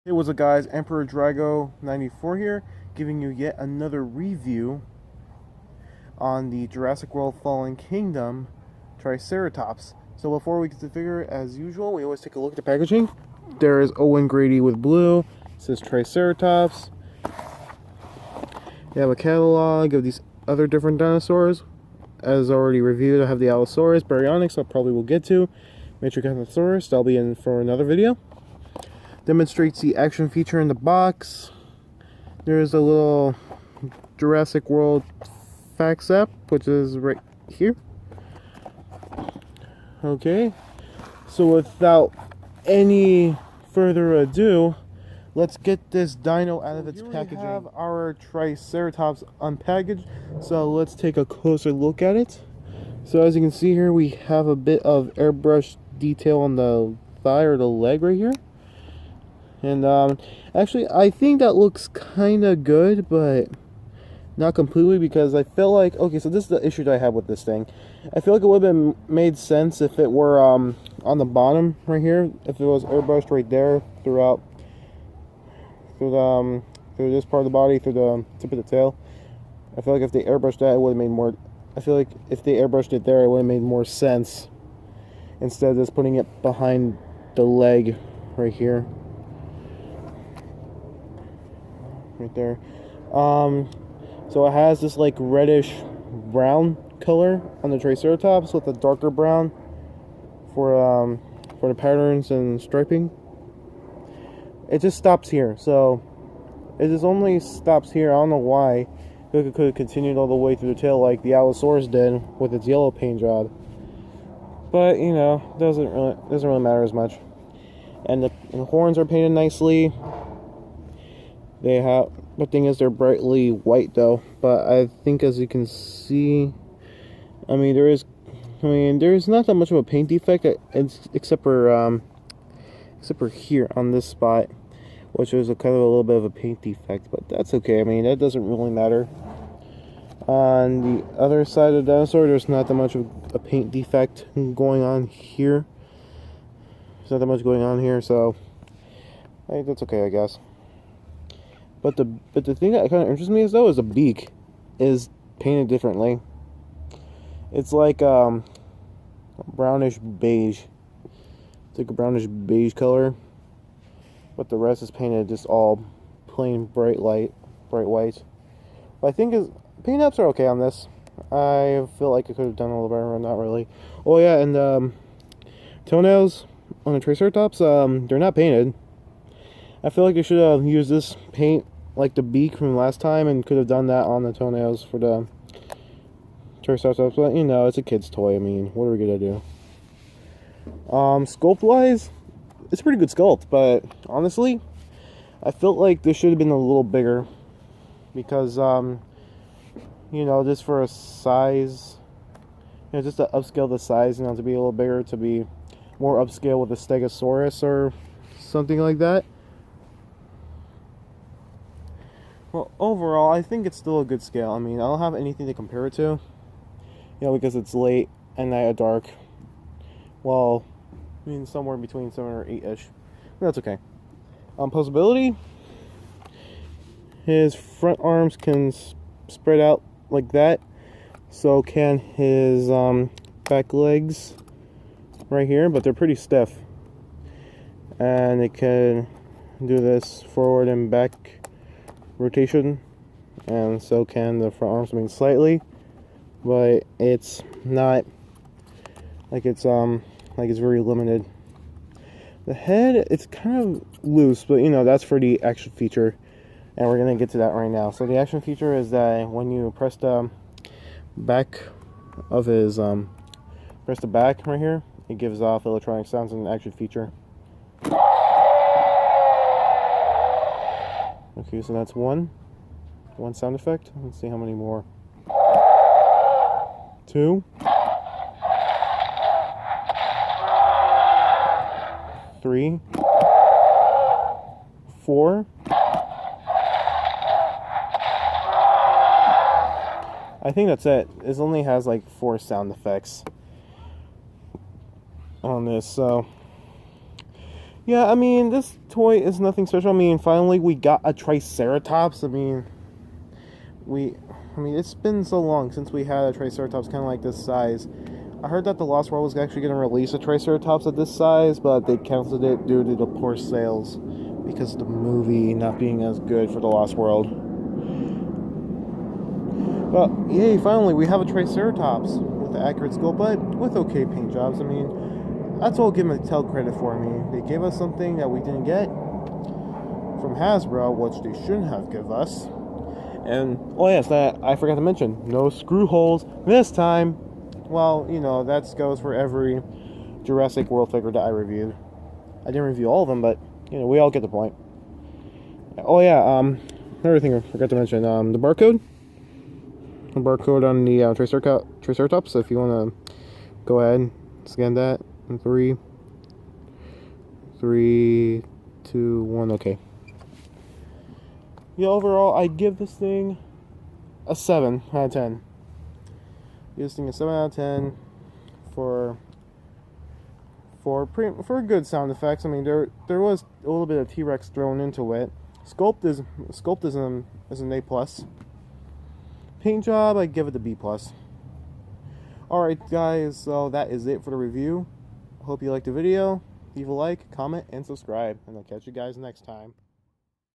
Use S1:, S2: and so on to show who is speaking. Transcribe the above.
S1: Hey, what's up guys, Emperor Drago 94 here, giving you yet another review on the Jurassic World Fallen Kingdom Triceratops. So before we get to the figure, as usual, we always take a look at the packaging. There is Owen Grady with blue, it says Triceratops. You have a catalog of these other different dinosaurs. As already reviewed, I have the Allosaurus, Baryonyx, I probably will get to. Matricanthosaurus, that'll be in for another video. Demonstrates the action feature in the box. There's a little Jurassic World facts app, which is right here. Okay, so without any further ado, let's get this dino out of its packaging. We have our Triceratops unpackaged, so let's take a closer look at it. So as you can see here, we have a bit of airbrush detail on the thigh or the leg right here. And actually, I think that looks kind of good, but not completely, because I feel like, okay, so this is the issue that I have with this thing. I feel like it would have been made sense if it were on the bottom right here, if it was airbrushed right there throughout, through this part of the body, through the tip of the tail. I feel like if they airbrushed that, it would have made more. I feel like if they airbrushed it there, it would have made more sense instead of just putting it behind the leg right here. Right there. So it has this like reddish brown color on the Triceratops with a darker brown for the patterns and striping. It just stops here, so it just only stops here. I don't know why. It could have continued all the way through the tail like the Allosaurus did with its yellow paint job, but you know, doesn't really matter as much. And the horns are painted nicely. They have, the thing is, they're brightly white though, but I think, as you can see, there's not that much of a paint defect, except for here on this spot, which is a kind of a little bit of a paint defect, but that's okay. I mean, that doesn't really matter. On the other side of the dinosaur, there's not that much of a paint defect going on here. There's not that much going on here, so I think that's okay, I guess. But the thing that kind of interests me is the beak is painted differently. It's like brownish beige. It's like a brownish beige color, but the rest is painted just all plain bright white. But I think paint apps are okay on this. I feel like I could have done a little better, not really. Oh yeah, and toenails on the Triceratops, they're not painted. I feel like they should have used this paint like the beak from last time and could have done that on the toenails for the Triceratops, but you know, it's a kid's toy. I mean, what are we gonna do? Sculpt wise, it's a pretty good sculpt, but honestly, I felt like this should have been a little bigger, because you know, just for a size, you know, just to upscale the size, you know, to be a little bigger, to be more upscale with a Stegosaurus or something like that. Well, overall, I think it's still a good scale. I mean, I don't have anything to compare it to, you know, because it's late and night at dark. Well, I mean, somewhere between 7 or 8-ish. That's okay. Posability, his front arms can spread out like that. So can his back legs right here, but they're pretty stiff. And it can do this forward and back rotation, and so can the front arms. I mean, slightly, but it's not like it's very limited. The head, it's kind of loose, but you know, that's for the action feature, and we're gonna get to that right now. So the action feature is that when you press the back of his press the back right here, it gives off electronic sounds in the action feature. Okay, so that's one sound effect. Let's see how many more. 2, 3, 4. I think that's it. It only has like 4 sound effects on this, so Yeah, I mean, this toy is nothing special. I mean, finally we got a Triceratops. I mean, it's been so long since we had a Triceratops kind of like this size. I heard that the Lost World was actually going to release a Triceratops at this size, but they canceled it due to the poor sales because of the movie not being as good for the Lost World. But yay, finally we have a Triceratops with an accurate sculpt, but with okay paint jobs. I mean, that's all give Mattel credit for me. They gave us something that we didn't get from Hasbro, which they shouldn't have given us. And, oh yes, that I forgot to mention, no screw holes this time. Well, you know, that goes for every Jurassic World figure that I reviewed. I didn't review all of them, but, you know, we all get the point. Oh yeah, another thing I forgot to mention, the barcode. The barcode on the Triceratops, so if you want to go ahead, scan that. In 3, 2, 1, okay. Yeah, overall, I give this thing a 7 out of 10. Give this thing a 7 out of 10 for good sound effects. I mean, there was a little bit of T-Rex thrown into it. Sculpt is an A+. Paint job, I give it a B+. Alright guys, so that is it for the review. Hope you liked the video. Leave a like, comment, and subscribe. And I'll catch you guys next time.